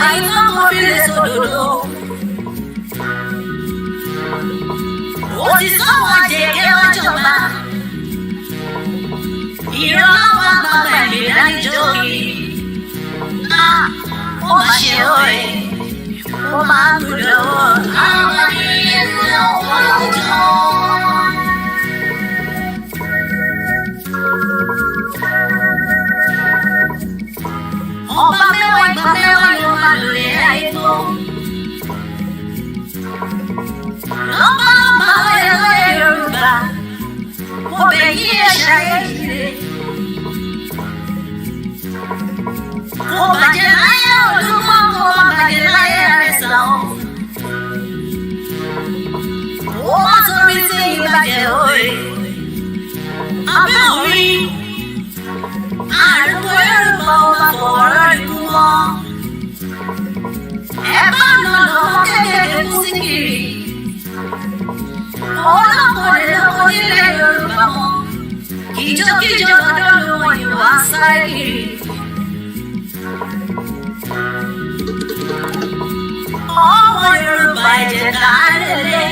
àìsàn kò fi lè sòdòdó. Òtítọ́ wọn jẹ́kẹ́ ọjọ́ba. Ìrànlọ́wọ́ àgbàgbà ìlera níjókì. Ó máa ṣe òye, ó máa ń gbúdọ̀ wọ̀. Àwọn ilé ìlú ọjọ́. Ọba mẹ́wàá ìgbà mẹ́wàá yóò máa lò lé ayé tó. Lọ́ba ẹ̀rọ Yorùbá, mo bẹ̀ yí ẹ̀ṣẹ̀ ayé kiri. Kò bàjẹ́ láyé Olúmọ, kò bàjẹ́ láyé Àrẹ̀sà o. Ó má torí sí ìbàjẹ́ òye. Abẹ́ orí, àrùkọ Yorùbá ó máa fọ̀rọ̀ ikú mọ́. Ẹ bá nà lọ́mọ kékeré kú sí kiri. Ọlọ́kọ̀ọ́lẹ̀ lọ́kọ̀ nílẹ̀ Yorùbá mọ́. Kìjokíjo lọ́dọ̀ ló wọ̀n ìwà sáré kiri. Ọmọ Yorùbá ẹ̀jẹ̀ ká lélẹ̀.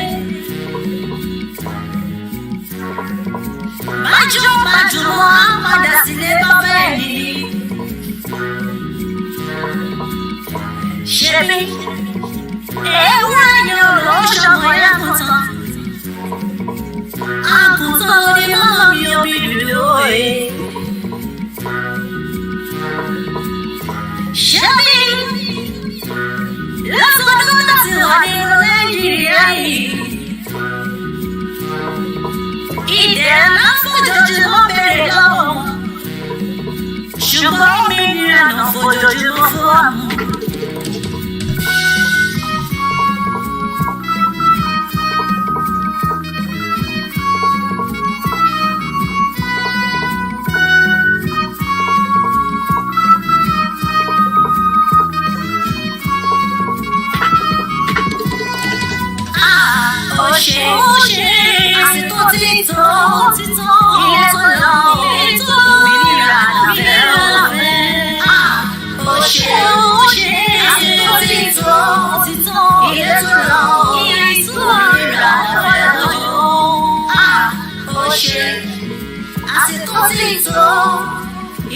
Bájúmọ́ á padà sílé bàbá ẹ̀ nìyí. Ṣebí ewúrẹ́ ni olóṣọmọ yàgùntàn. Àgùntàn onímọ̀ mi omi dúdú òye. Ṣebí lọ́sọdún láti wà nínú Nàìjíríà yìí. Ìdẹ̀ra náà fojoojúmọ́ bẹ̀rẹ̀ lọ́wọ́. Ṣùgbọ́n òmìnira náà fojoojúmọ́ fún wa mú. Àsìkò tí tó, ilé tó lọ, òmìnira láfẹ́. Ó ṣe, àsìkò tí tó, ilé tó lọ, òmìnira láfẹ́. Ó ṣe, àsìkò tí tó,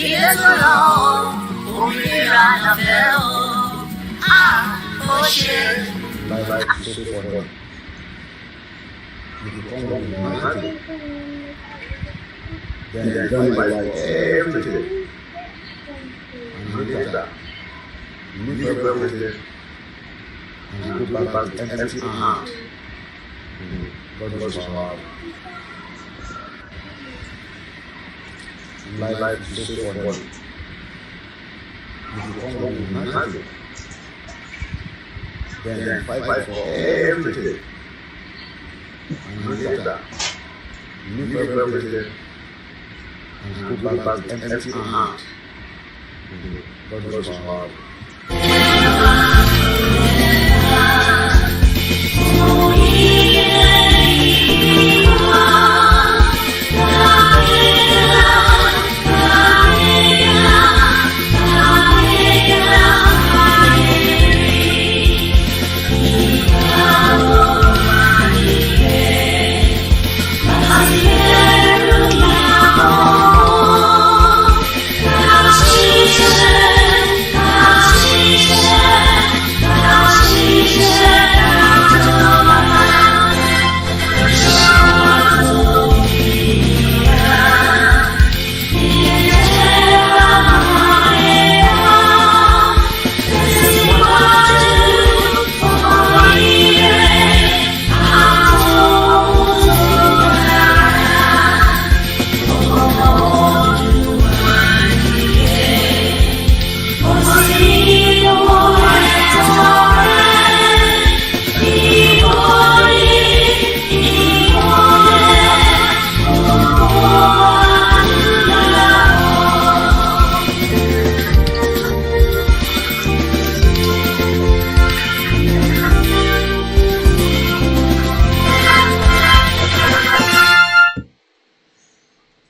ilé tó lọ, òmìnira láfẹ́. Ó ṣe. If you come up with magic, then you don't like everything. And later, you leave everything and you go back with empty hand. God knows how. Life is so funny. If you come up with magic, then you fight for everything. And later, you leave everything and you go back with empty hand. God knows how.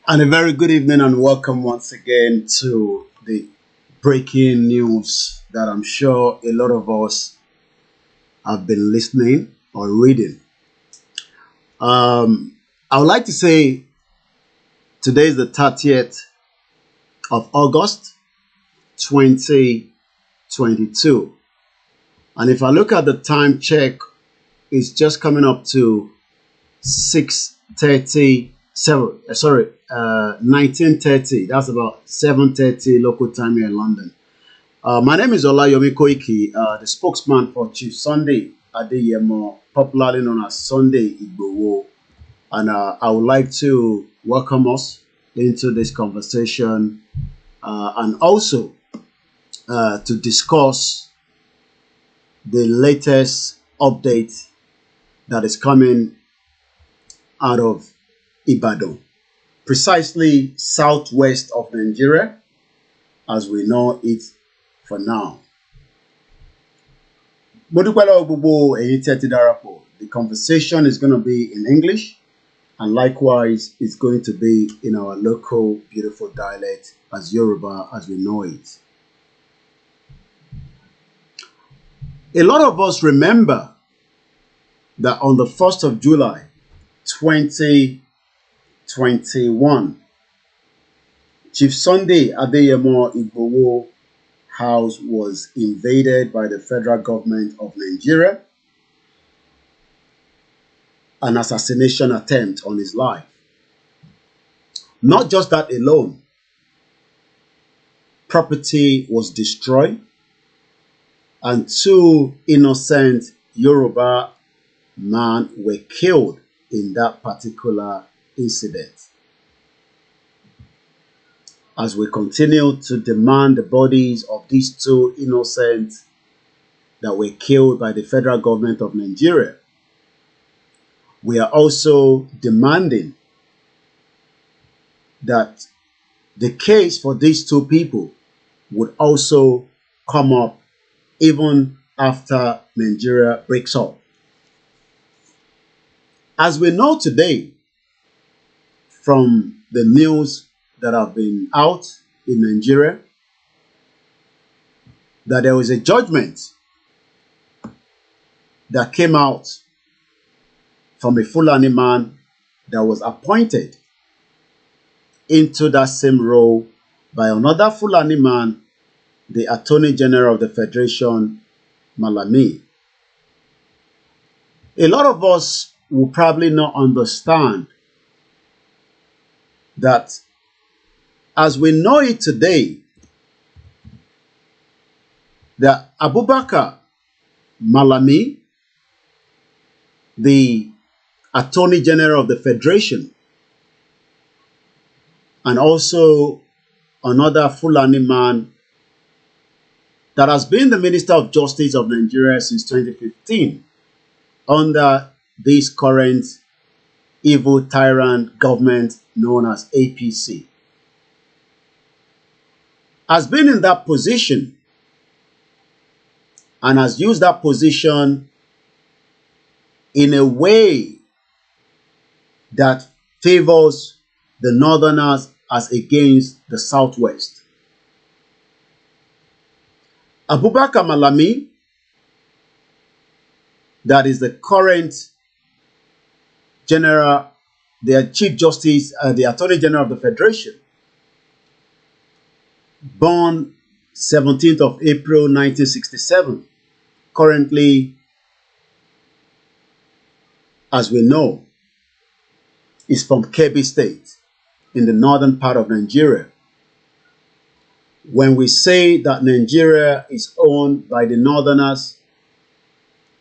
And a very good evening and welcome once again to the breaking news that I'm sure a lot of us have been listening or reading. I would like to say today is the 30th of August 2022. And if I look at the time check, it's just coming up to 19:30. That's about 7:30 local time here in London. My name is FOLAYEMI, the spokesman for Chief Sunday Adeyemo, popularly known as Sunday Igboho. And I would like to welcome us into this conversation and also to discuss the latest update that is coming out of Ibadan, precisely southwest of Nigeria, as we know it for now. The conversation is going to be in English, and likewise it's going to be in our local beautiful dialect as Yoruba as we know it. A lot of us remember that on the 1st of July 2021, Chief Sunday Adeyemo Igboho house was invaded by the federal government of Nigeria, an assassination attempt on his life. Not just that alone, property was destroyed and 2 innocent Yoruba men were killed in that particular incident. As we continue to demand the bodies of these 2 innocents that were killed by the federal government of Nigeria, we are also demanding that the case for these 2 people would also come up even after Nigeria breaks up. As we know today from the news that have been out in Nigeria, that there was a judgment that came out from a Fulani man that was appointed into that same role by another Fulani man, the Attorney General of the Federation, Malami. A lot of us will probably not understand that as we know it today, that Abubakar Malami, the Attorney General of the Federation, and also another Fulani man that has been the Minister of Justice of Nigeria since 2015 under this current evil tyrant government known as APC, has been in that position and has used that position in a way that favors the northerners as against the southwest. Abubakar Malami, that is the current general, the Chief Justice, the Attorney General of the Federation, born 17th of April 1967, currently, as we know, is from Kebbi State in the northern part of Nigeria. When we say that Nigeria is owned by the northerners,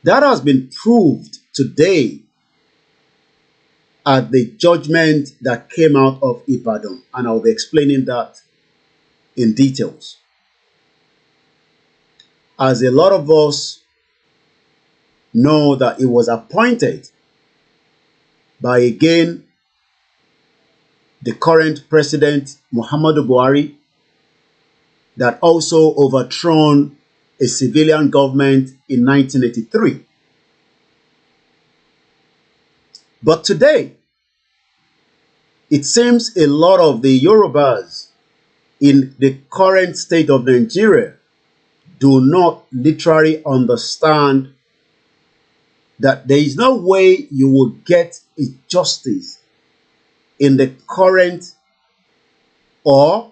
that has been proved today at the judgment that came out of Ibadan, and I'll be explaining that in details. As a lot of us know that it was appointed by, again, the current president, Muhammadu Buhari, that also overthrown a civilian government in 1983. But today, it seems a lot of the Yorubas in the current state of Nigeria do not literally understand that there is no way you will get a justice in the current, or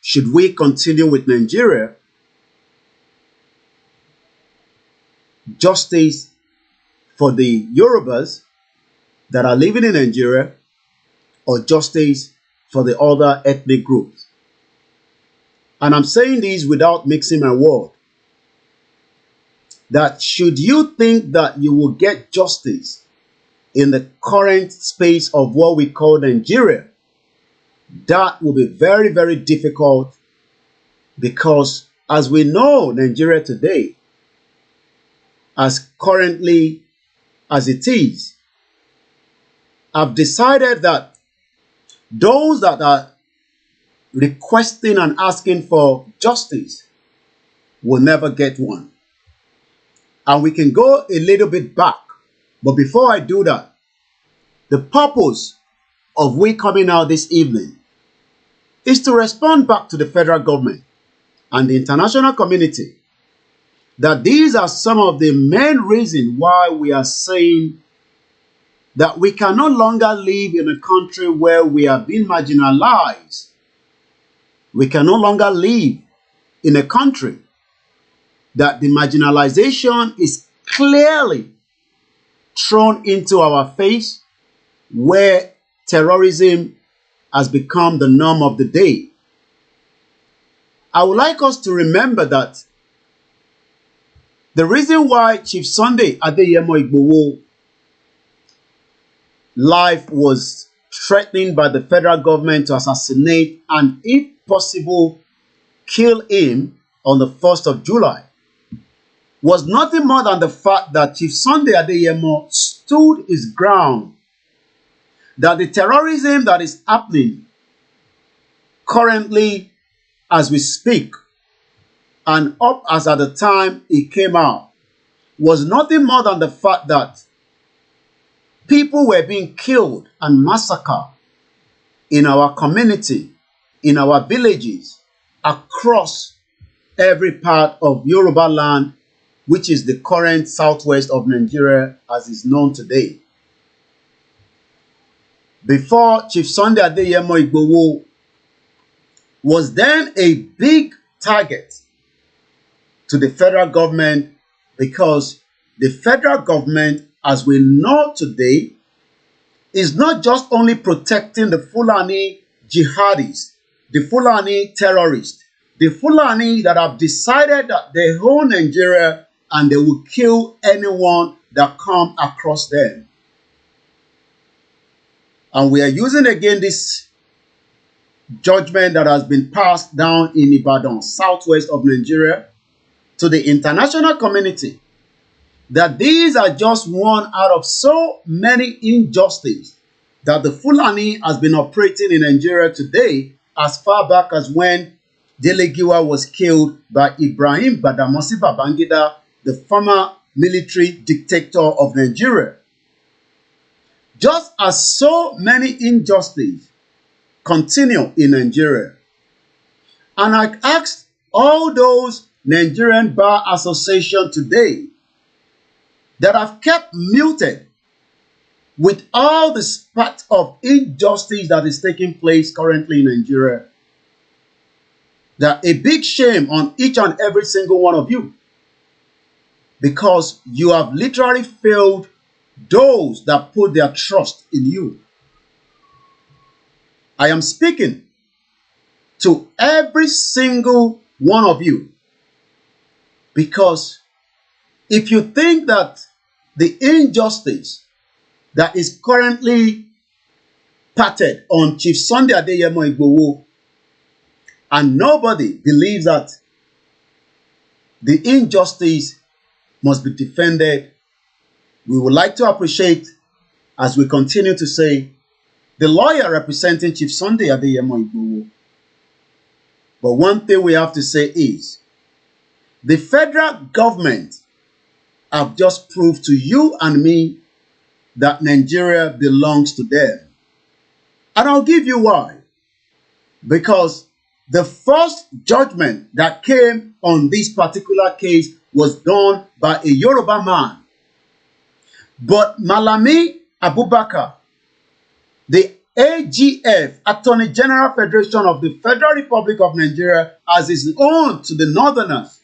should we continue with Nigeria, justice for the Yorubas that are living in Nigeria, or justice for the other ethnic groups. And I'm saying this without mixing my word. That should you think that you will get justice in the current space of what we call Nigeria, that will be very, very difficult, because as we know Nigeria today, as currently as it is, I've decided that those that are requesting and asking for justice will never get one. And we can go a little bit back. But before I do that, the purpose of we coming out this evening is to respond back to the federal government and the international community that these are some of the main reasons why we are saying that we can no longer live in a country where we are being marginalized. We can no longer live in a country that the marginalization is clearly thrown into our face, where terrorism has become the norm of the day. I would like us to remember that the reason why Chief Sunday Adeyemo Igboho life was threatened by the federal government to assassinate and, if possible, kill him on the 1st of July was nothing more than the fact that Chief Sunday Adeyemo stood his ground that the terrorism that is happening currently as we speak and up as at the time it came out was nothing more than the fact that people were being killed and massacred in our community, in our villages, across every part of Yoruba land, which is the current southwest of Nigeria as is known today. Before Chief Sunday Adeyemo Igboho was then a big target to the federal government, because the federal government, as we know today, is not just only protecting the Fulani jihadists, the Fulani terrorists, the Fulani that have decided that they own Nigeria and they will kill anyone that comes across them. And we are using again this judgment that has been passed down in Ibadan, southwest of Nigeria, to the international community, that these are just one out of so many injustices that the Fulani has been operating in Nigeria today, as far back as when Dele Giwa was killed by Ibrahim Badamasi Babangida, the former military dictator of Nigeria. Just as so many injustices continue in Nigeria. And I asked all those Nigerian Bar Association today that have kept muted with all the spat of injustice that is taking place currently in Nigeria, that a big shame on each and every single one of you, because you have literally failed those that put their trust in you. I am speaking to every single one of you, because if you think that the injustice that is currently patted on Chief Sunday Adeyemo Igboho, and nobody believes that the injustice must be defended, we would like to appreciate, as we continue to say, the lawyer representing Chief Sunday Adeyemo Igboho. But one thing we have to say is, the federal government have just proved to you and me that Nigeria belongs to them. And I'll give you why. Because the first judgment that came on this particular case was done by a Yoruba man. But Malami Abubakar, the AGF, Attorney General Federation of the Federal Republic of Nigeria, as is own to the Northerners,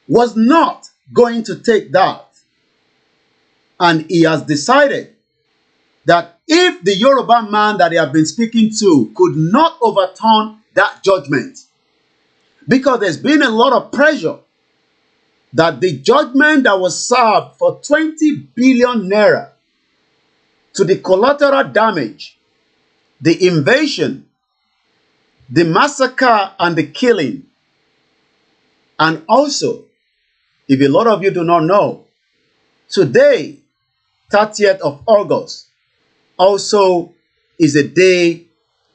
was not going to take that. And he has decided that if the Yoruba man that he had been speaking to could not overturn that judgment, because there's been a lot of pressure that the judgment that was served for 20 billion naira to the collateral damage, the invasion, the massacre and the killing, and also, if a lot of you do not know, today, 30th of August, also is a day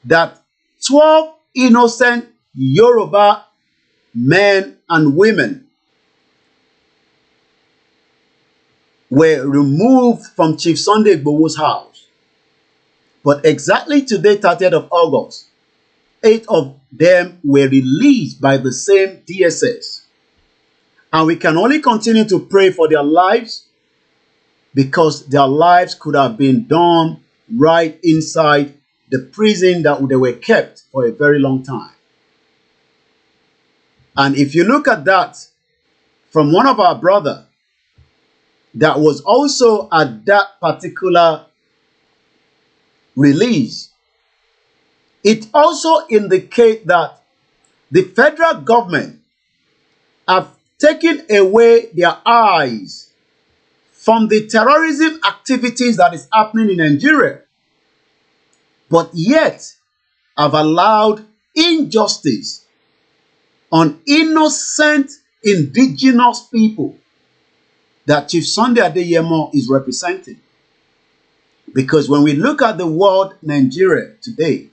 that 12 innocent Yoruba men and women were removed from Chief Sunday Igboho's house. But exactly today, 30th of August, 8 of them were released by the same DSS. And we can only continue to pray for their lives, because their lives could have been done right inside the prison that they were kept for a very long time. And if you look at that from one of our brothers that was also at that particular release, it also indicates that the federal government have taken away their eyes from the terrorism activities that is happening in Nigeria, but yet have allowed injustice on innocent indigenous people that Chief Sunday Adeyemo is representing. Because when we look at the word Nigeria today,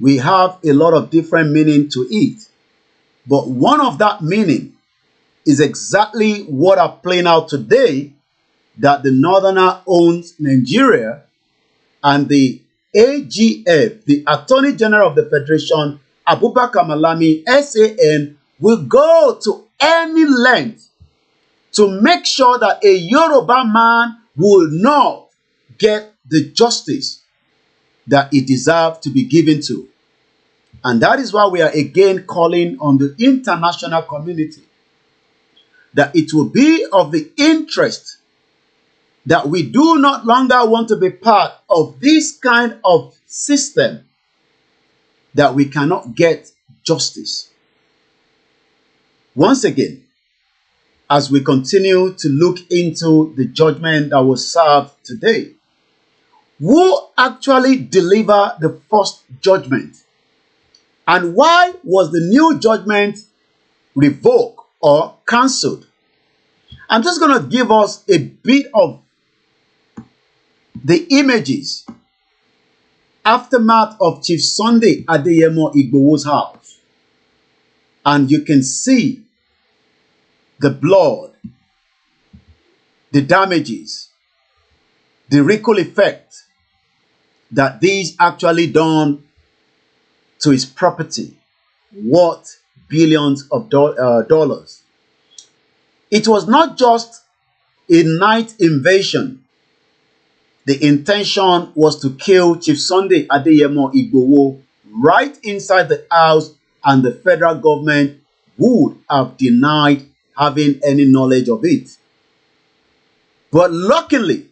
we have a lot of different meaning to it. But one of that meaning is exactly what are playing out today, that the Northerner owns Nigeria, and the AGF, the Attorney General of the Federation, Abubakar Malami, SAN, will go to any length to make sure that a Yoruba man will not get the justice that he deserves to be given to. And that is why we are again calling on the international community that it will be of the interest that we do not longer want to be part of this kind of system that we cannot get justice. Once again, as we continue to look into the judgment that was served today, who actually delivered the first judgment? And why was the new judgment revoked or cancelled? I'm just going to give us a bit of the images, aftermath of Chief Sunday Adeyemo Igboho's house. And you can see the blood, the damages, the ripple effect that these actually done to his property, worth billions of dollars. It was not just a night invasion. The intention was to kill Chief Sunday Adeyemo Igboho right inside the house, and the federal government would have denied having any knowledge of it. But luckily,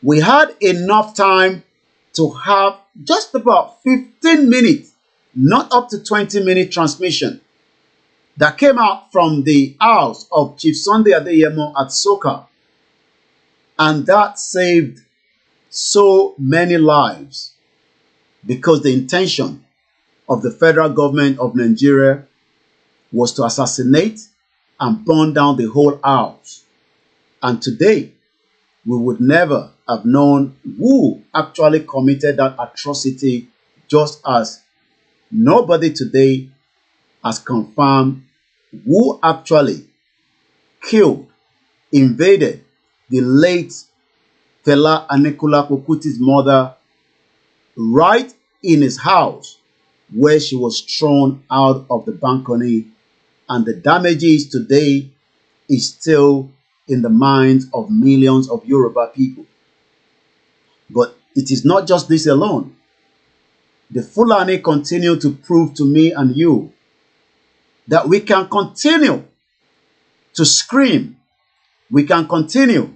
we had enough time to have just about 15 minutes, not up to 20-minute transmission that came out from the house of Chief Sunday Adeyemo at Soka. And that saved so many lives, because the intention of the federal government of Nigeria was to assassinate and burn down the whole house. And today, we would never have known who actually committed that atrocity, just as nobody today has confirmed who actually killed, invaded the late Fela Anikulapo Kuti's mother right in his house, where she was thrown out of the balcony, and the damages today is still in the minds of millions of Yoruba people. But it is not just this alone. The Fulani continue to prove to me and you that we can continue to scream, we can continue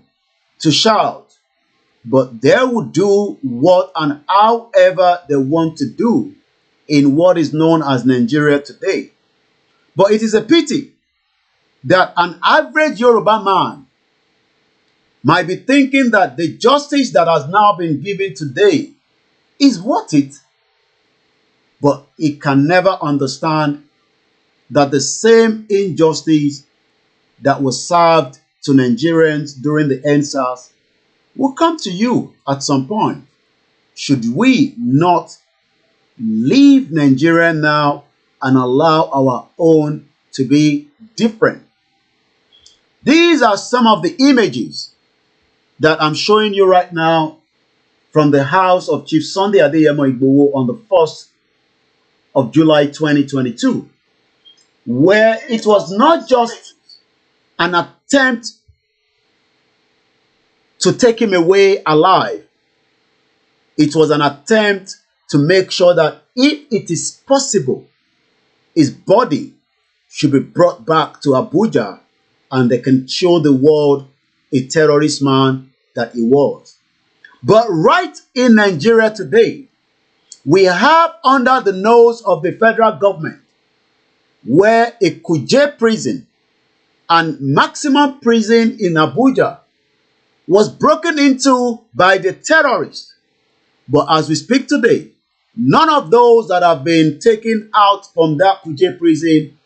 to shout, but they will do what and however they want to do in what is known as Nigeria today. But it is a pity that an average Yoruba man might be thinking that the justice that has now been given today is worth it, but he can never understand that the same injustice that was served to Nigerians during the NSAS will come to you at some point. Should we not leave Nigeria now and allow our own to be different? These are some of the images that I'm showing you right now from the house of Chief Sunday Adeyemo Igboho on the 1st of July 2022, where it was not just an attempt to take him away alive. It was an attempt to make sure that if it is possible, his body should be brought back to Abuja and they can show the world a terrorist man that he was. But right in Nigeria today, we have under the nose of the federal government where a Kuje prison and maximum prison in Abuja was broken into by the terrorists. But as we speak today, none of those that have been taken out from that Kuje prison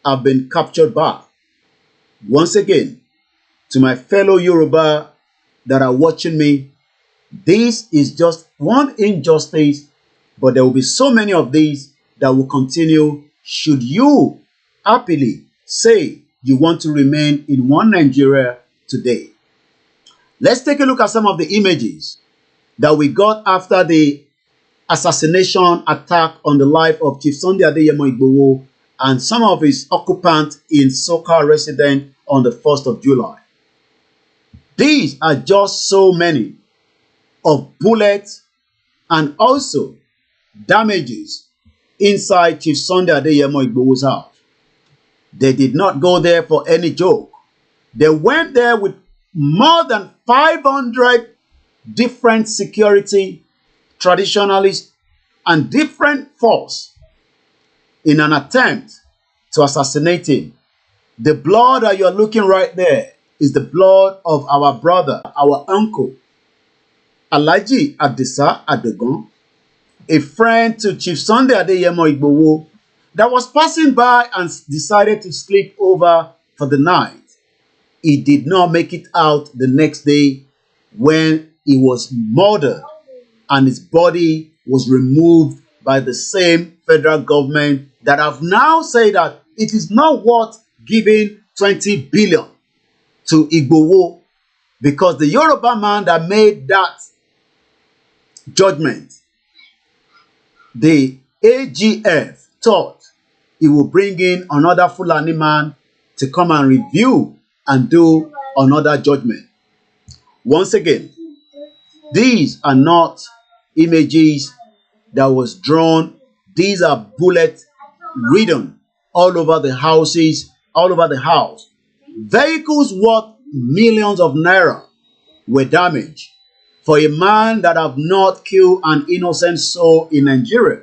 have been captured back. Once again, to my fellow Yoruba that are watching me, this is just one injustice, but there will be so many of these that will continue should you happily say you want to remain in one Nigeria today. Let's take a look at some of the images that we got after the assassination attack on the life of Chief Sunday Adeyemo Igboho and some of his occupants in Soka residence on the 1st of July. These are just so many of bullets and also damages inside Chief Sunday Adeyemo Igboho's house. They did not go there for any joke. They went there with more than 500 different security, traditionalists, and different force in an attempt to assassinate him. The blood that you're looking right there is the blood of our brother, our uncle, Alhaji Adisa Adogun, a friend to Chief Sunday Adeyemo Igboho that was passing by and decided to sleep over for the night. He did not make it out the next day when he was murdered and his body was removed by the same federal government that have now said that it is not worth giving 20 billion to Igboho because the Yoruba man that made that judgment, the AGF thought he will bring in another Fulani man to come and review and do another judgment. Once again, these are not images that was drawn. These are bullet ridden all over the houses, all over the house. Vehicles worth millions of naira were damaged for a man that have not killed an innocent soul in Nigeria.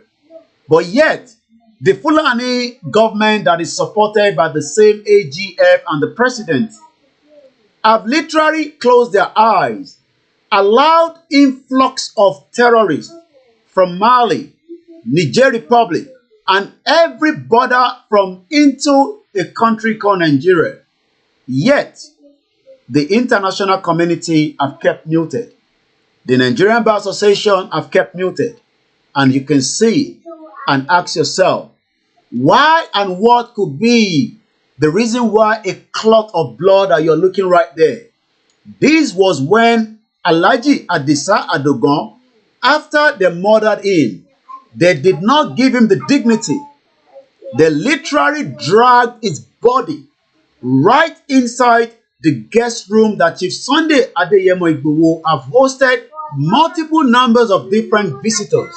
But yet, the Fulani government that is supported by the same AGF and the president have literally closed their eyes, allowed influx of terrorists from Mali, Niger Republic, and every border from into a country called Nigeria. Yet, the international community have kept muted. The Nigerian Bar Association have kept muted. And you can see and ask yourself, why and what could be the reason why a clot of blood that you're looking right there? This was when Alhaji Adisa Adogun, after they murdered him, They did not give him the dignity. They literally dragged his body right inside the guest room that Chief Sunday Adeyemo Igboho have hosted multiple numbers of different visitors.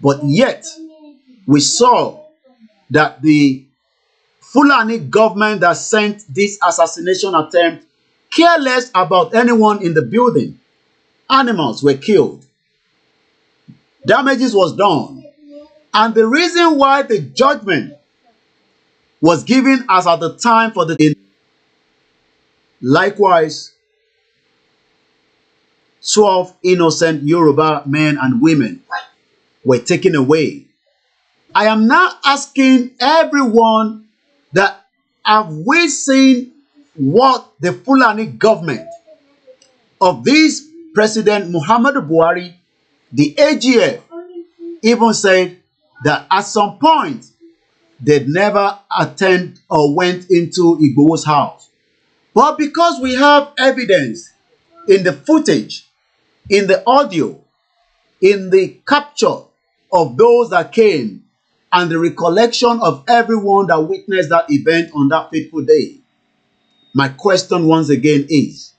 But yet, we saw that the Fulani government that sent this assassination attempt careless about anyone in the building. Animals were killed. Damages was done. And the reason why the judgment was given as at the time for the... Likewise, 12 innocent Yoruba men and women were taken away. I am now asking everyone that have we seen what the Fulani government of this President Muhammadu Buhari, the AGF, even said that at some point they'd never attend or went into Igboho's house. But because we have evidence in the footage, in the audio, in the capture of those that came, and the recollection of everyone that witnessed that event on that fateful day, my question once again is,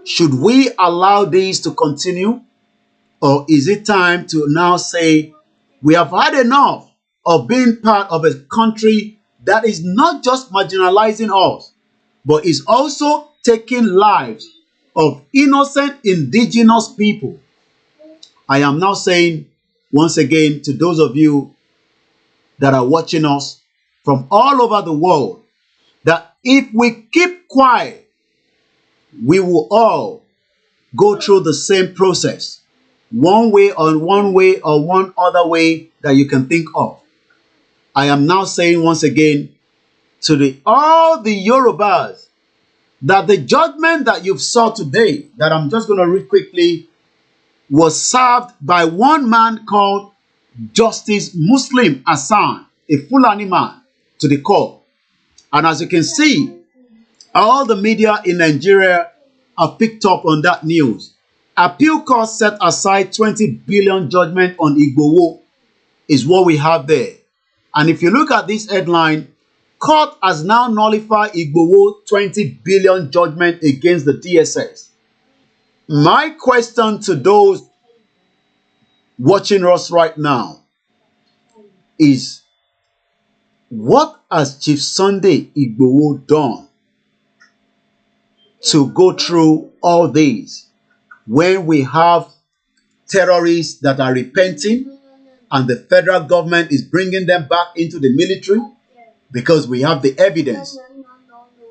should we allow this to continue? Or is it time to now say, we have had enough of being part of a country that is not just marginalizing us, but is also taking lives of innocent indigenous people? I am now saying once again to those of you that are watching us from all over the world, that if we keep quiet, we will all go through the same process, one way or one other way that you can think of. I am now saying once again to all the Yorubas that the judgment that you've saw today, that I'm just going to read quickly, was served by one man called Justice Muslim Hassan, a Fulani man, to the court. And as you can see, all the media in Nigeria have picked up on that news. Appeal court set aside 20 billion judgment on Igboho is what we have there. And if you look at this headline, court has now nullified Igboho 20 billion judgment against the DSS. My question to those watching us right now is, what has Chief Sunday Igboho done to go through all this when we have terrorists that are repenting and the federal government is bringing them back into the military because we have the evidence,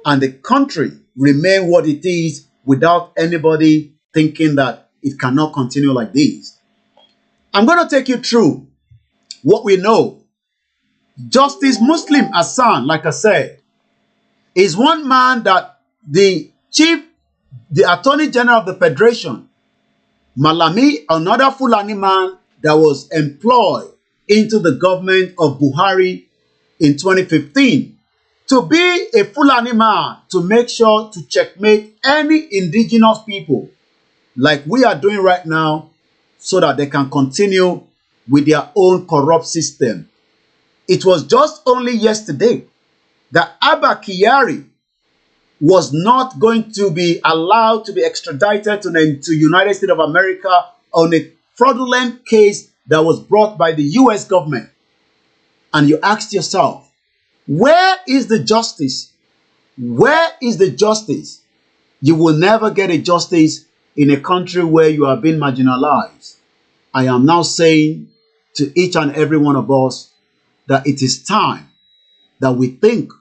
and the country remain what it is without anybody thinking that it cannot continue like this? I'm going to take you through what we know. Justice Muslim Hassan, like I said, is one man that the Attorney General of the Federation, Malami, another Fulani man that was employed into the government of Buhari in 2015, to be a Fulani man to make sure to checkmate any indigenous people like we are doing right now, so that they can continue with their own corrupt system. It was just only yesterday that Abba Kyari was not going to be allowed to be extradited to United States of America on a fraudulent case that was brought by the US government. And you asked yourself, where is the justice? Where is the justice? You will never get a justice in a country where you are being marginalized. I am now saying to each and every one of us that it is time that we think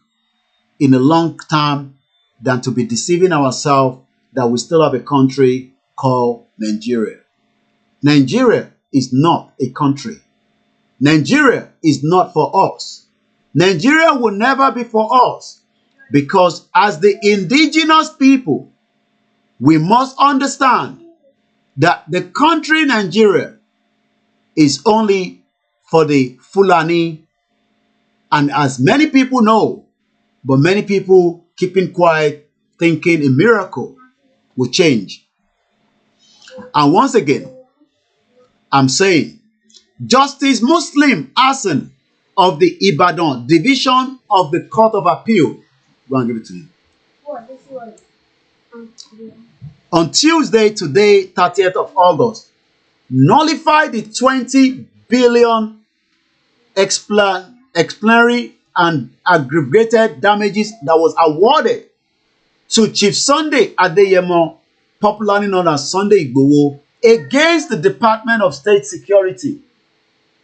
in a long term than to be deceiving ourselves that we still have a country called Nigeria. Nigeria is not a country. Nigeria is not for us. Nigeria will never be for us, because as the indigenous people, we must understand that the country Nigeria is only for the Fulani, and as many people know, but many people keeping quiet, thinking a miracle will change. And once again, I'm saying Justice Muslim Hassan of the Ibadan Division of the Court of Appeal. Go and give it to him. On Tuesday, today, 30th of August, nullified the 20 billion explanatory and aggregated damages that was awarded to Chief Sunday Adeyemo, popularly known as Sunday Igboho, against the Department of State Security.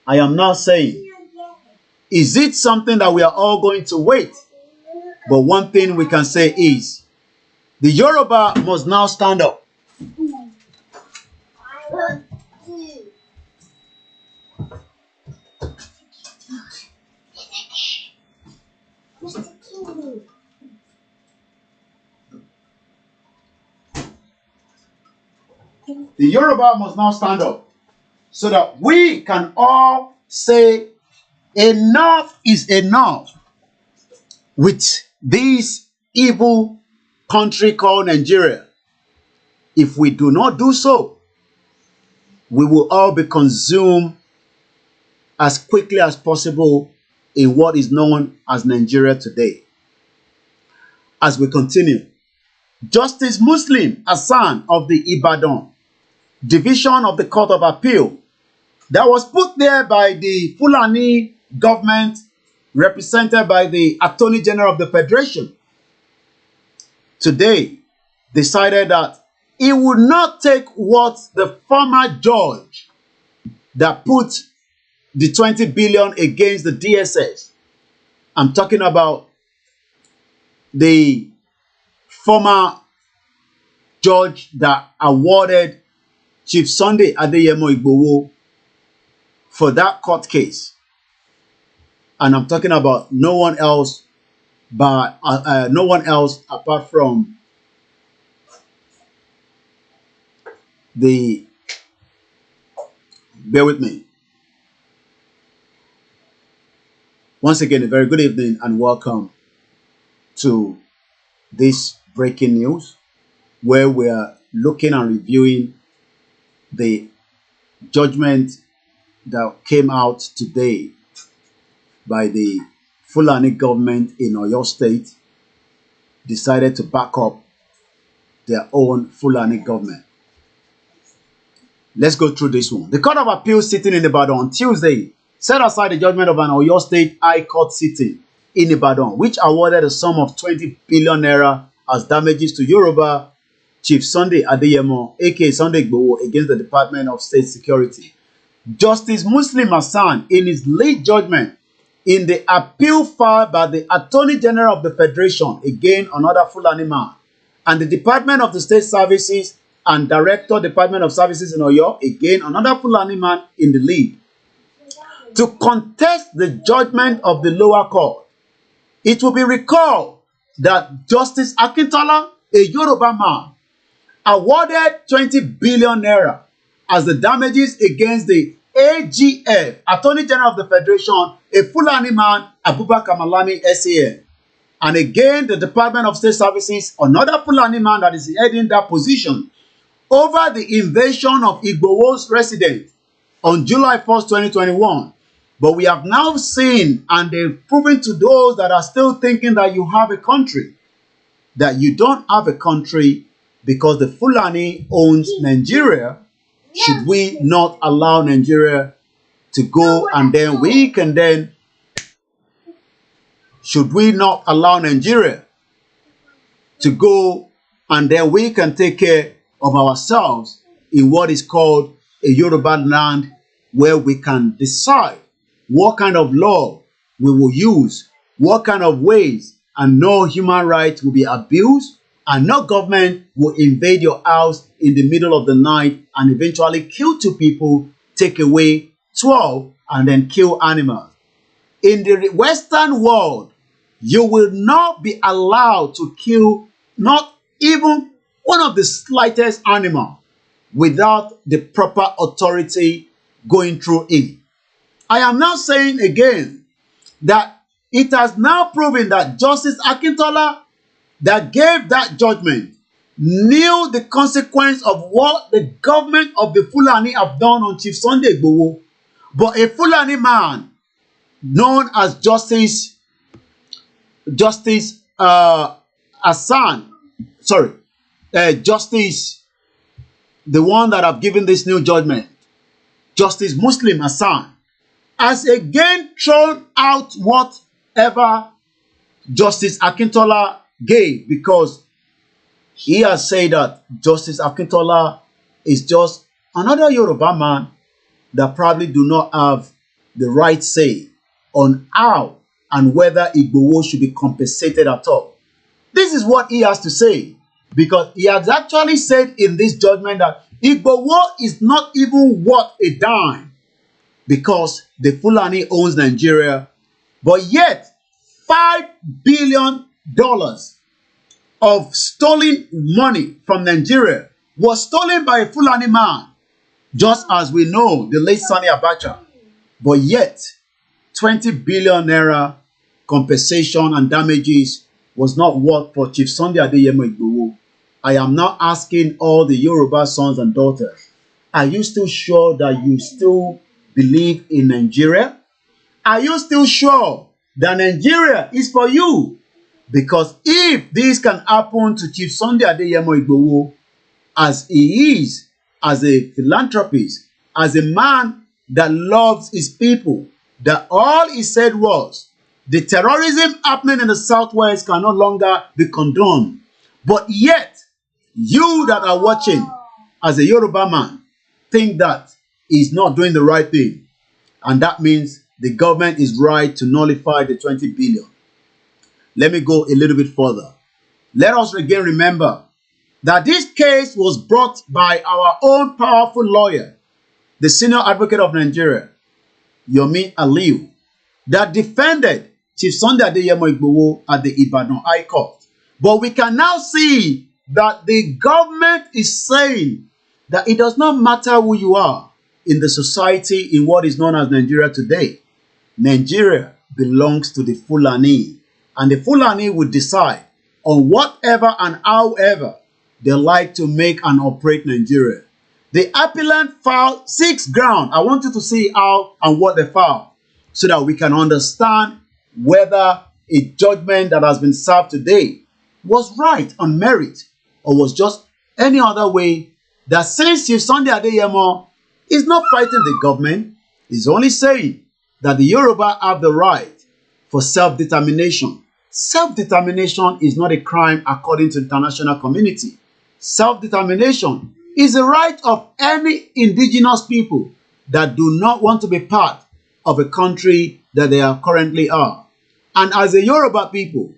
I am now saying, is it something that we are all going to wait? But one thing we can say is, the Yoruba must now stand up. The Yoruba must now stand up so that we can all say enough is enough with this evil country called Nigeria. If we do not do so, we will all be consumed as quickly as possible in what is known as Nigeria today. As we continue, Justice Muslim Hassan of the Ibadan Division of the Court of Appeal, that was put there by the Fulani government, represented by the Attorney General of the Federation, today decided that he would not take what the former judge that put the 20 billion against the DSS. I'm talking about the former judge that awarded Chief Sunday Adeyemo Igboho for that court case. And I'm talking about no one else but no one else apart from the, bear with me. Once again, a very good evening and welcome to this breaking news, where we are looking and reviewing the judgment that came out today by the Fulani government in Oyo State, decided to back up their own Fulani government. Let's go through this one. The Court of Appeal sitting in Ibadan on Tuesday set aside the judgment of an Oyo State High Court sitting in Ibadan, which awarded a sum of 20 billion naira as damages to Yoruba Chief Sunday Adeyemo, aka Sunday Igboho, against the Department of State Security. Justice Muslim Hassan, in his late judgment in the appeal filed by the Attorney General of the Federation, again another Fulani man, and the Department of the State Services and Director Department of Services in Oyo, again another Fulani man in the lead, to contest the judgment of the lower court. It will be recalled that Justice Akintola, a Yoruba man, awarded 20 billion naira as the damages against the AGF, Attorney General of the Federation, a Fulani man, Abubakar Malami SAN. And again, the Department of State Services, another Fulani man that is heading that position, over the invasion of Igboho's residence on July 1st, 2021. But we have now seen, and they've proven to those that are still thinking that you have a country, that you don't have a country because the Fulani owns Nigeria. Should we not allow Nigeria to go, and then we can then, should we not allow Nigeria to go, and then we can take care of ourselves in what is called a Yoruba land, where we can decide what kind of law we will use, what kind of ways, and no human rights will be abused, and no government will invade your house in the middle of the night and eventually kill 2 people, take away 12, and then kill animals. In the Western world, you will not be allowed to kill not even one of the slightest animal without the proper authority going through it. I am now saying again that it has now proven that Justice Akintola, that gave that judgment, knew the consequence of what the government of the Fulani have done on Chief Sunday Igboho, But a Fulani man known as Justice Hassan, Justice, the one that have given this new judgment, Justice Muslim Hassan, has again thrown out whatever Justice Akintola gave, because he has said that Justice Akintola is just another Yoruba man that probably do not have the right say on how and whether Igboho should be compensated at all. This is what he has to say, because he has actually said in this judgment that Igboho is not even worth a dime because the Fulani owns Nigeria, but yet $5 billion of stolen money from Nigeria was stolen by a Fulani man, just as we know the late Sani Abacha. But yet 20 billion naira compensation and damages was not worth for Chief Sunday Adeyemo Igboho. I am now asking all the Yoruba sons and daughters, are you still sure that you still believe in Nigeria? Are you still sure that Nigeria is for you? Because if this can happen to Chief Sunday Adeyemo Igboho, as he is, as a philanthropist, as a man that loves his people, that all he said was, the terrorism happening in the Southwest can no longer be condoned. But yet, you that are watching as a Yoruba man think that he's not doing the right thing. And that means the government is right to nullify the 20 billion. Let me go a little bit further. Let us again remember that this case was brought by our own powerful lawyer, the senior advocate of Nigeria, Yomi Aliu, that defended Chief Sunday Adeyemo Igboho at the Ibadan High Court. But we can now see that the government is saying that it does not matter who you are in the society in what is known as Nigeria today. Nigeria belongs to the Fulani, and the Fulani will decide on whatever and however they like to make and operate Nigeria. The appellant filed 6 grounds. I want you to see how and what they filed so that we can understand whether a judgment that has been served today was right on merit or was just any other way, that since Chief Sunday Adeyemo is not fighting the government, he's only saying that the Yoruba have the right for self-determination. Self-determination is not a crime according to the international community. Self-determination is the right of any indigenous people that do not want to be part of a country that they are currently are. And as a Yoruba people,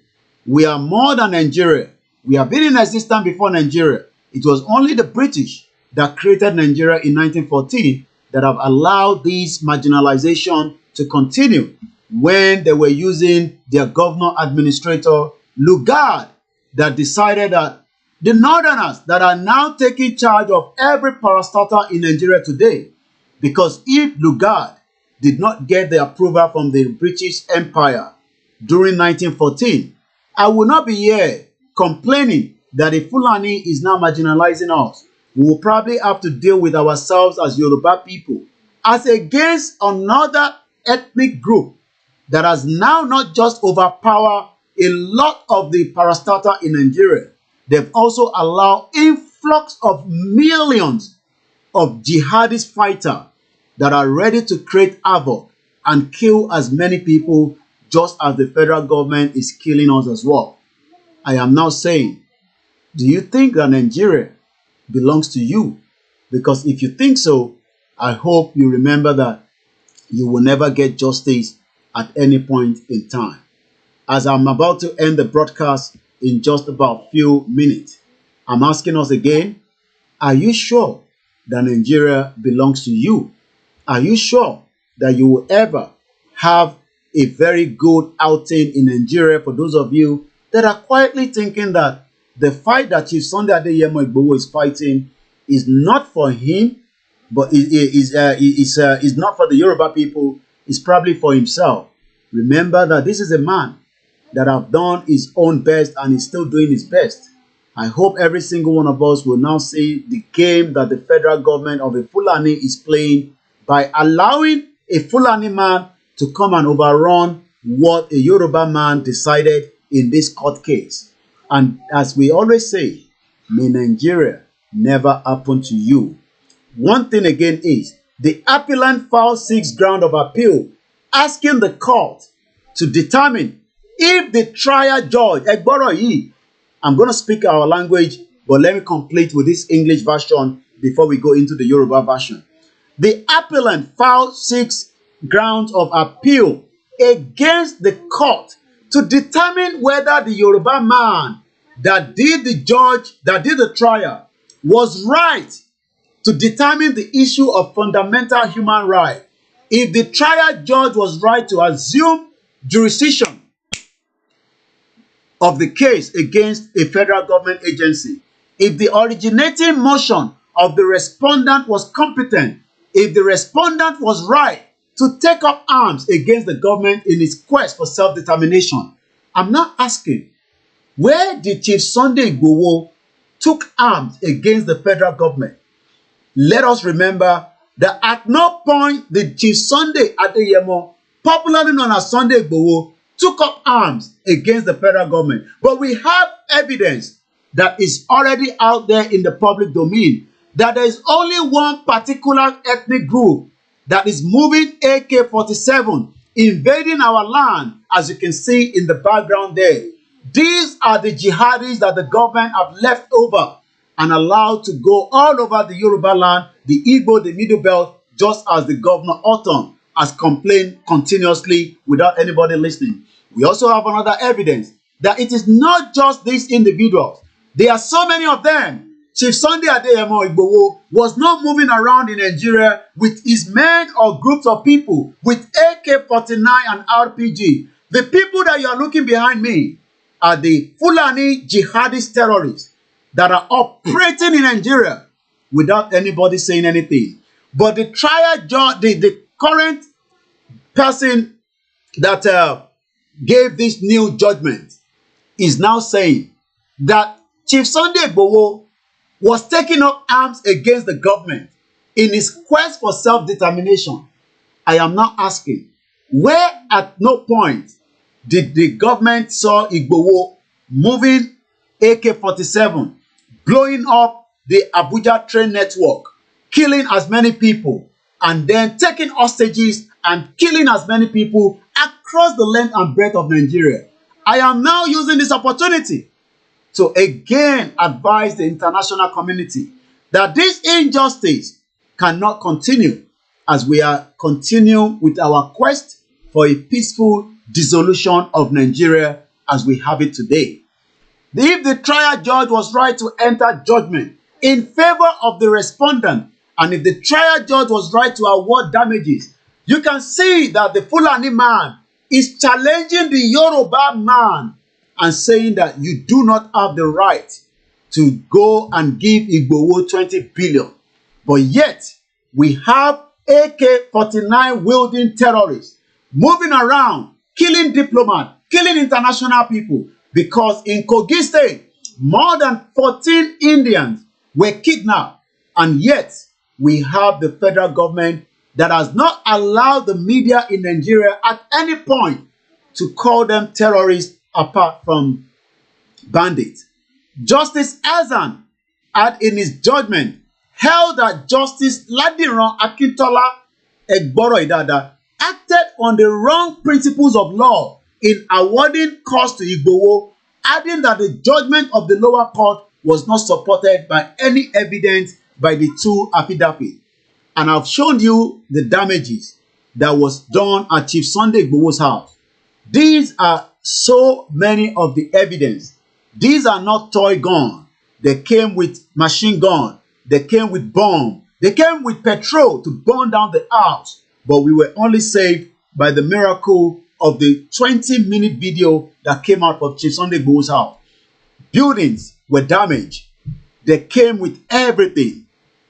we are more than Nigeria. We have been in existence before Nigeria. It was only the British that created Nigeria in 1914 that have allowed this marginalization to continue when they were using their governor administrator, Lugard, that decided that the Northerners that are now taking charge of every parastatal in Nigeria today, because if Lugard did not get the approval from the British Empire during 1914, I will not be here complaining that the Fulani is now marginalizing us. We will probably have to deal with ourselves as Yoruba people as against another ethnic group that has now not just overpowered a lot of the parastatal in Nigeria. They've also allowed influx of millions of jihadist fighters that are ready to create havoc and kill as many people just as the federal government is killing us as well. I am now saying, do you think that Nigeria belongs to you? Because if you think so, I hope you remember that you will never get justice at any point in time. As I'm about to end the broadcast in just about a few minutes, I'm asking us again, are you sure that Nigeria belongs to you? Are you sure that you will ever have a very good outing in Nigeria? For those of you that are quietly thinking that the fight that Chief Sunday Adeyemo Igboho is fighting is not for him, but is not for the Yoruba people, it's probably for himself. Remember that this is a man that have done his own best and is still doing his best. I hope every single one of us will now see the game that the federal government of the Fulani is playing by allowing a Fulani man to come and overrun what a Yoruba man decided in this court case. And as we always say, may Nigeria never happen to you. One thing again is, the appellant filed 6 grounds of appeal asking the court to determine if the trial judge, I'm going to speak our language, but let me complete with this English version before we go into the Yoruba version. The appellant filed 6 grounds of appeal against the court to determine whether the Yoruba man that did the trial was right to determine the issue of fundamental human right. If the trial judge was right to assume jurisdiction of the case against a federal government agency, if the originating motion of the respondent was competent, if the respondent was right to take up arms against the government in its quest for self-determination. I'm not asking, where did Chief Sunday Igboho took arms against the federal government? Let us remember that at no point did Chief Sunday Adeyemo, popularly known as Sunday Igboho, took up arms against the federal government. But we have evidence that is already out there in the public domain that there is only one particular ethnic group that is moving AK-47, invading our land, as you can see in the background there. These are the jihadis that the government have left over and allowed to go all over the Yoruba land, the Igbo, the Middle Belt, just as the Governor Autumn has complained continuously without anybody listening. We also have another evidence that it is not just these individuals. There are so many of them. Chief Sunday Adeyemo Igboho was not moving around in Nigeria with his men or groups of people with AK-49 and RPG. The people that you are looking behind me are the Fulani jihadist terrorists that are operating in Nigeria without anybody saying anything. But the trial judge, the current person that gave this new judgment is now saying that Chief Sunday Igboho was taking up arms against the government in his quest for self-determination. I am now asking, where at no point did the government saw Igboho moving AK-47, blowing up the Abuja train network, killing as many people, and then taking hostages and killing as many people across the length and breadth of Nigeria? I am now using this opportunity to again advise the international community that this injustice cannot continue as we are continuing with our quest for a peaceful dissolution of Nigeria as we have it today. If the trial judge was right to enter judgment in favor of the respondent, and if the trial judge was right to award damages, you can see that the Fulani man is challenging the Yoruba man and saying that you do not have the right to go and give Igboho 20 billion. But yet, we have AK-49 wielding terrorists moving around, killing diplomats, killing international people, because in Kogi State, more than 14 Indians were kidnapped, and yet we have the federal government that has not allowed the media in Nigeria at any point to call them terrorists apart from bandits. Justice Hassan had in his judgment held that Justice Ladiran Akintola Egboro acted on the wrong principles of law in awarding costs to Igboho, adding that the judgment of the lower court was not supported by any evidence by the two affidavits. And I've shown you the damages that was done at Chief Sunday Igboho's house. These are so many of the evidence. These are not toy guns. They came with machine gun. They came with bomb. They came with petrol to burn down the house. But we were only saved by the miracle of the 20-minute video that came out of Chief Sunday Igboho's house. Buildings were damaged. They came with everything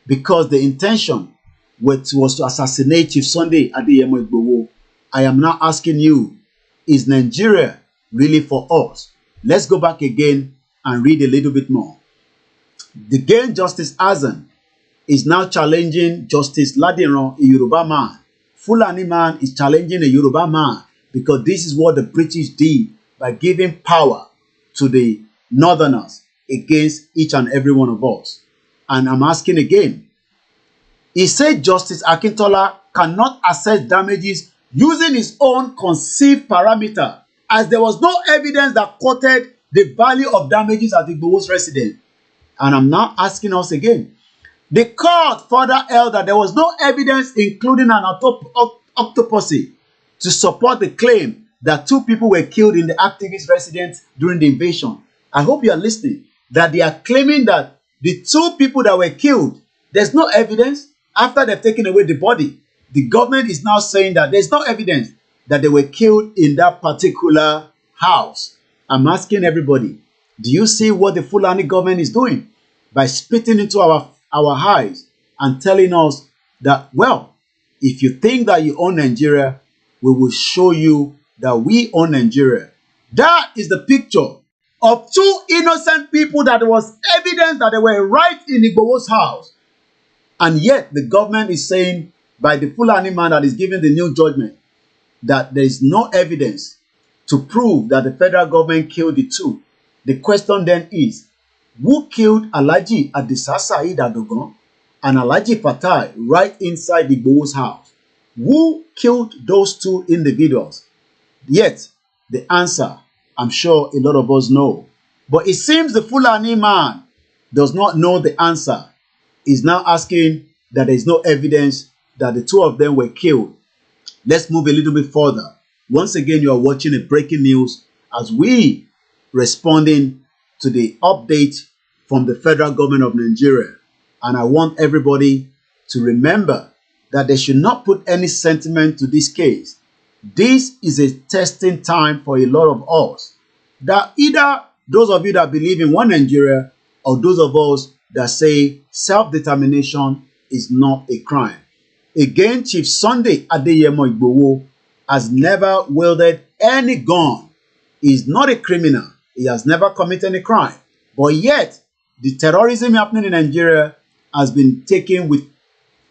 because the intention was to assassinate Chief Sunday Adeyemo Igboho. I am now asking you, is Nigeria really for us? Let's go back again and read a little bit more. Again, Justice Hassan is now challenging Justice Ladiran, a Yoruba man, Fulani man is challenging a Yoruba man because this is what the British did by giving power to the northerners against each and every one of us. And I'm asking again, he said Justice Akintola cannot assess damages using his own conceived parameter, as there was no evidence that quoted the value of damages at Igboho's residence. And I'm now asking us again. The court further held that there was no evidence, including an autopsy, to support the claim that 2 people were killed in the activist residence during the invasion. I hope you are listening. That they are claiming that the 2 people that were killed, there's no evidence. After they've taken away the body, the government is now saying that there's no evidence that they were killed in that particular house. I'm asking everybody, do you see what the Fulani government is doing? By spitting into our eyes and telling us that, well, if you think that you own Nigeria, we will show you that we own Nigeria. That is the picture of 2 innocent people that there was evidence that they were right in Igboho's house. And yet the government is saying, by the Fulani man that is giving the new judgment, that there is no evidence to prove that the federal government killed the 2. The question then is, who killed Alhaji Adisa Said Adogon and Alhaji Fatai right inside the Igboho's house? Who killed those 2 individuals? Yet, the answer, I'm sure a lot of us know. But it seems the Fulani man does not know the answer. He's now asking that there is no evidence that the 2 of them were killed. Let's move a little bit further. Once again, you are watching a breaking news as we responding to the update from the federal government of Nigeria. And I want everybody to remember that they should not put any sentiment to this case. This is a testing time for a lot of us. That either those of you that believe in one Nigeria or those of us that say self-determination is not a crime. Again, Chief Sunday Adeyemo Igboho has never wielded any gun. He is not a criminal. He has never committed any crime. But yet, the terrorism happening in Nigeria has been taken with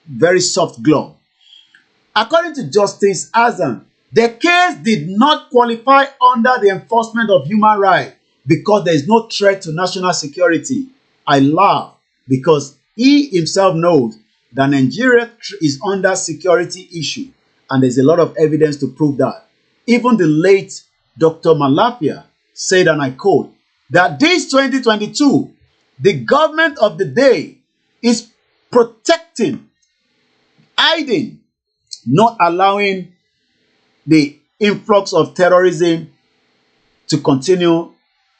very soft glove. According to Justice Hassan, the case did not qualify under the enforcement of human rights because there is no threat to national security. I laugh because he himself knows that Nigeria is under security issue, and there's a lot of evidence to prove that. Even the late Dr. Malafia said, and I quote, that this 2022, the government of the day is protecting, hiding, not allowing the influx of terrorism to continue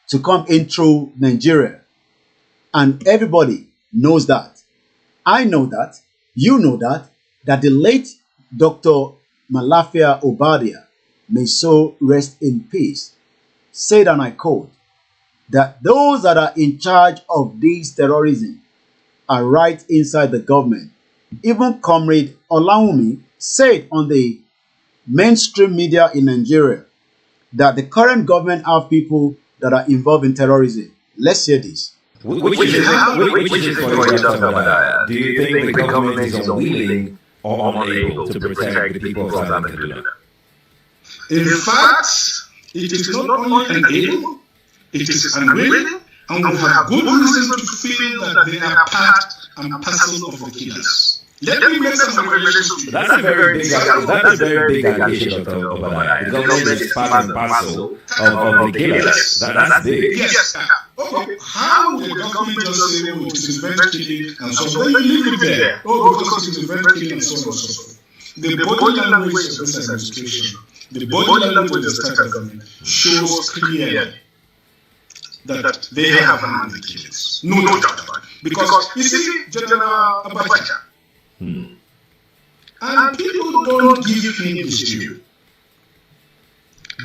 to come in through Nigeria. And everybody knows that. I know that. You know that the late Dr. Malafia Obadia, may so rest in peace, said, and I quote, that those that are in charge of this terrorism are right inside the government. Even Comrade Olawumi said on the mainstream media in Nigeria that the current government have people that are involved in terrorism. Let's hear this. Which is what you're talking about? Do you think the government is unwilling or unable to protect the people of Southern Kaduna? In fact, it is not only unable, it is unwilling, and we have good reason to feel that they are part and parcel of the killers. Let me make some revelations to you. That's a very big allegation, Dr. Obadiah. The government is part and parcel of the killers. That's big. Yes. Okay. How will the government just say, oh, it is revenge killing and so on? Then you leave it there. Oh, because it is revenge killing and so on and so forth. The body language of this administration, the body language of the state government shows clearly that they have hand in the killings. No doubt about it. Because you see, General Abacha, and people don't give him his due.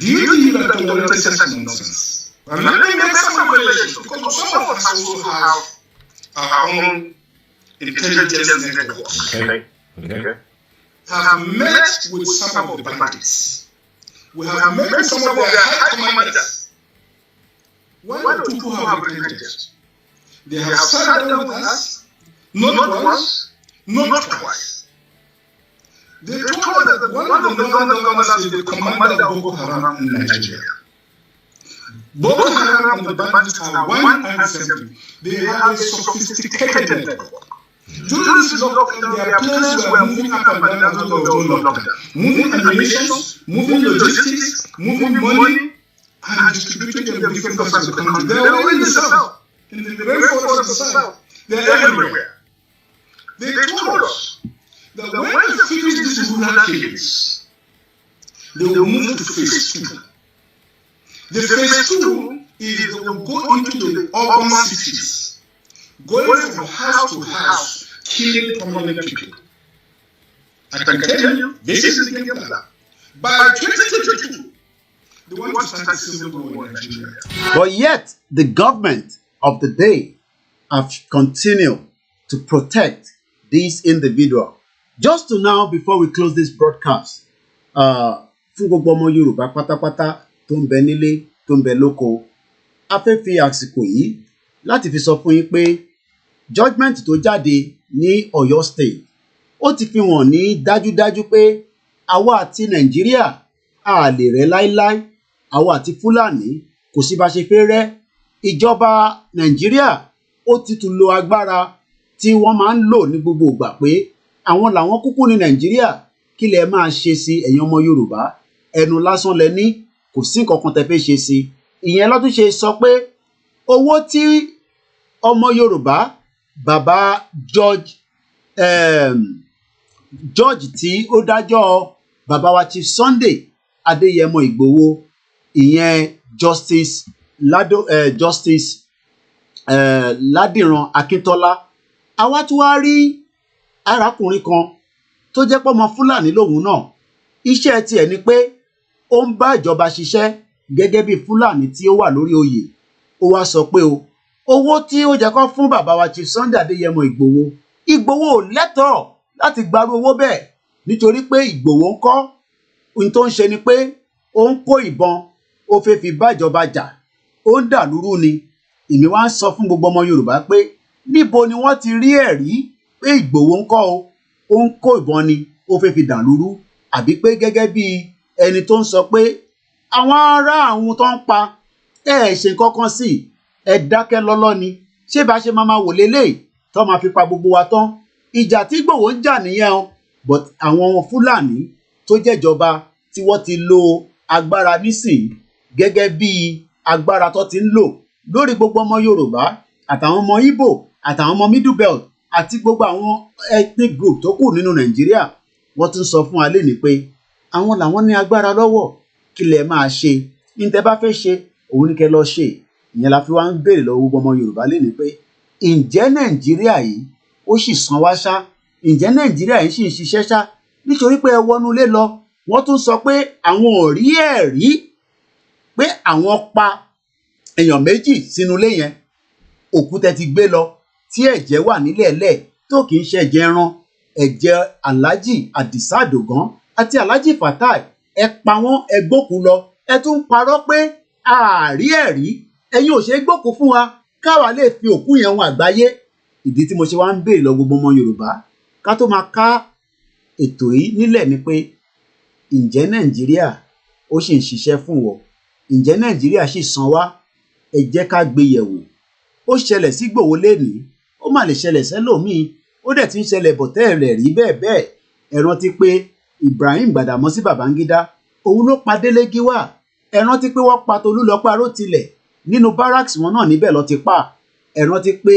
Do you believe that the world is such nonsense? And let me make some revelations, because some of us also have our own intelligence networks. Okay. Have met with some of the bandits. We have met with some of their high commanders. One or two who have repented. They have sat down with us, not once, not twice. They told us that one of the northern governors is the commander of Boko Haram in Nigeria. Boko Haram and the bandits are one and the same thing. They have a sophisticated network. During this lockdown, their planes were moving up and down as well as lockdown. Moving ammunition, moving logistics, moving money, and distributing them in different parts of the country. They are all in the south, in the rainforest of the south. They are everywhere. They told us that when they finish these rural killings, they will move to phase 2. The phase 2 is they will go into the urban cities, going from house to house, killing prominent people. I can tell you, this is the game plan. By 2022, they want to start a civil war in Nigeria. But yet, the government of the day have continued to protect these individuals. Just to now, before we close this broadcast, fún gbogbo ọmọ Yorùbá pátápátá tó ń bẹ nílé tó ń bẹ lóko, a fẹ́ fi àsìkò yìí láti fi sọ fún yín pé judgment tó jáde ní Ọ̀yọ́ state ó ti fi hàn ní dájúdájú pé àwa àti Nàìjíríà a lè rẹ́ láíláí, àwa àti Fúlàní kò sí bá ṣe fẹ́ rẹ́. Ìjọba Nàìjíríà ó ti tún lo agbára tí wọ́n máa ń lò ní gbogbo ìgbà pé àwọn làwọn kúkú ní Nàìjíríà, kí lẹ máa ṣe sí ẹ̀yin ọmọ Yorùbá, ẹnu lásán lẹ ní, kò sí nǹkan kan tẹ́ fẹ́ ṣe sí. Ìyẹn ló tún ṣe sọ pé owó tí ọmọ Yorùbá bàbá George tí ó dájọ́ bàbá wa Chief Sunday Adéyẹmọ Ìgbòho, ìyẹn Justice Ládìran Akíntọ́lá, àwa tún wá rí arákùnrin kan tó jẹ́ pé ọmọ Fúlàní lòun náà. Iṣẹ́ tiẹ̀ ni pé ó ń bá ìjọba ṣiṣẹ́ gẹ́gẹ́ bí Fúlàní tí ó wà lórí oyè. Ó wá sọ pé owó tí ó jẹ́ kó fún bàbá wa Chief Sunday Adéyẹmọ Ìgbòho ò lẹ́tọ̀ọ́ láti gbarú owó bẹ́ẹ̀, nítorí pé Ìgbòho ń kọ́ ohun tó ń ṣe ni pé ó ń kó ìbọn, ó fẹ́ fi bá ìjọba jà, ó ń dàlúrú ni. Èmi wá ń sọ fún gbogbo ọmọ Yorùbá pé níbo ni wọ́n ti rí ẹ̀rí pé Ìgbòho ń kọ́ ó ń kó ìbọn ni, ó fẹ́ fi dàlúrú, àbí pé gẹ́gẹ́ bí ẹni tó ń sọ pé àwọn ará àwọn tó ń pa ṣe nǹkan kan sí, ẹ dákẹ́ lọ́lọ́ ni. Ṣé bá ṣe máa wò lélẹ̀ tó máa fi pa gbogbo wa tán? Ìjà tí Ìgbòho ń jà nìyẹn o, but àwọn Fúlàní tó jẹ́jọba tí wọ́n ti lo agbára nísìnyí gẹ́gẹ́ bí agbára tó ti ń lò lórí gbogbo ọmọ Yorùbá àtàwọn ọmọ Igbo àtàwọn ọmọ Middle Belt àti gbogbo àwọn ethnic group tó kù nínú Nàìjíríà. Wọ́n tún sọ fún wa lénìí pé àwọn làwọn ní agbára lọ́wọ́, kí lẹ máa ṣe, ní tẹ́ bá fẹ́ ṣe òun ní kẹ́ lọ ṣe. Ìyẹn la fi wá ń béèrè lọ́wọ́ gbogbo ọmọ Yorùbá lénìí pé ǹjẹ́ Nàìjíríà yìí ó sì san wá ṣá? Ǹjẹ́ Nàìjíríà yìí sì ń ṣiṣẹ́ ṣá? Nítorí pé ẹ wọnú ilé lọ, wọ́n tún sọ pé àwọn ò rí ẹ̀rí pé àwọn pa èèyàn méjì sínú ilé yẹn, òkú tẹ́ ti gbé lọ tí ẹ̀jẹ̀ wà nílẹ̀ lẹ̀ tó kì í ṣe ẹ̀jẹ̀ ẹran, ẹ̀jẹ̀ Alhaji Adisa Dogan àti Alhaji Fatai, ẹ pa wọ́n, ẹ gbókú lọ, ẹ tún parọ́ pé àárí ẹ̀rí, ẹ̀yin ò ṣe é gbókú fún wa káwa lè fi òkú yẹn wọn àgbáyé. Ìdí tí mo ṣe wá ń béèrè lọ gbogbo ọmọ Yorùbá ká tó máa ká ètò yìí nílẹ̀ ni pé ǹjẹ́ Nàìjíríà ó sì ń ṣiṣẹ́ fún wọn? Ǹjẹ́ Nàìjíríà sì san wá? Ẹ jẹ́ ká gbé yẹ̀wò. Ó ṣẹlẹ̀ sí Ìgbòho lénìí, ó má lè ṣẹlẹ̀ sẹ́lòmíì, ó dẹ̀ ti ń ṣẹlẹ̀ bọ̀tẹ́ rẹ̀ rí bẹ́ẹ̀ bẹ́ẹ̀. Ẹ rántí pé Ibrahim Gbàdámọ́sí Babangida òun ló pa Délé Gíwà. Ẹ rántí pé wọ́n pa Tolúlọpẹ́ Arótilẹ̀ nínú barracks wọn náà níbẹ̀ lọ ti pa. Ẹ rántí pé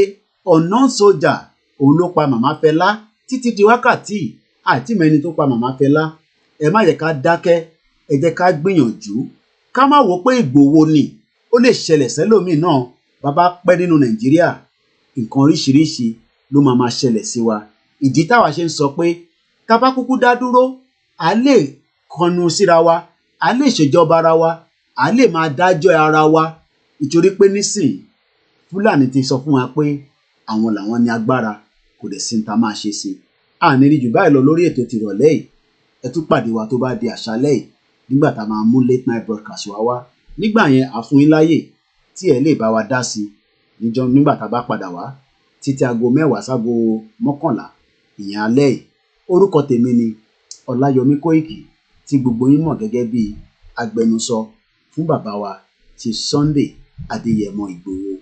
unknown soldier òun ló pa Màmá Fẹlá títí di wákàtí àti mẹ́ni tó pa Màmá Fẹlá. Ẹ má jẹ́ ká dákẹ́, ẹ jẹ́ ká gbìyànjú ká má wò pé Ìgbòho ni ó lè ṣẹlẹ̀ sẹ́lòmíì náà. Bàbá pẹ́ nínú Nàìjíríà, nǹkan oríṣiríṣi ló máa ṣẹlẹ̀ sí wa. Ìdí táwa ṣe ń sọ pé tá bá kúkú dá dúró, a lè kọnu síra wa, a lè ṣèjọba ara wa, a lè máa dájọ́ ara wa. Nítorí pé nísìn Fúlàní ti sọ fún wa pé àwọn làwọn ní agbára, kò dẹ̀ sí ní ta máa ṣe sí. Àní rí jù báyìí lọ lórí ètò tìrọ̀lẹ́ yìí. Ẹ tún pàdé wa tó bá di àṣálẹ́ yìí nígbà tá a máa mú late night broadcast wá. Nígbà yẹn a fún yín láyè tí ẹ lè bá wa dá sí nígbà tá a bá padà wá títí aago 10 ságo 11 ìyẹn alẹ́ yìí. Orúkọ tèmi ni Ọláyọmí Kóìkì tí gbogbo yín mọ̀ gẹ́gẹ́ bí agbẹnusọ fún bàbá wa ti Sunday Adéyẹmọ Ìgbòho.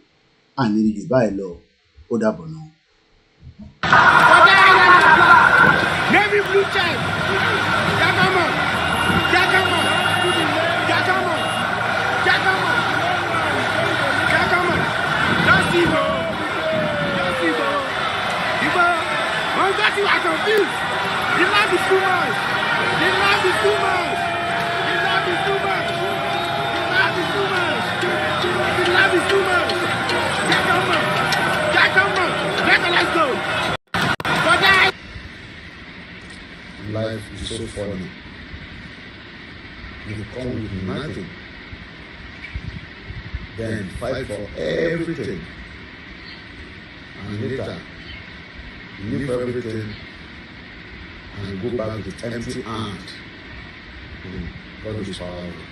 Àní jù báyìí lọ, ó dàbọ̀ náà. Navy blue check. Yakama. Yakama. Yakama. Yakama. Yakama. That's Igbo. That's Igbo. Igbo. One that you are confused. The life is too much. The life is too much. The life is too much. The life is too much. The life is too much. Yakama. Yakama. Let's go. For that. Life is so funny. You come with nothing, then fight for everything, and later you leave everything and go back with empty hand. God is powerful.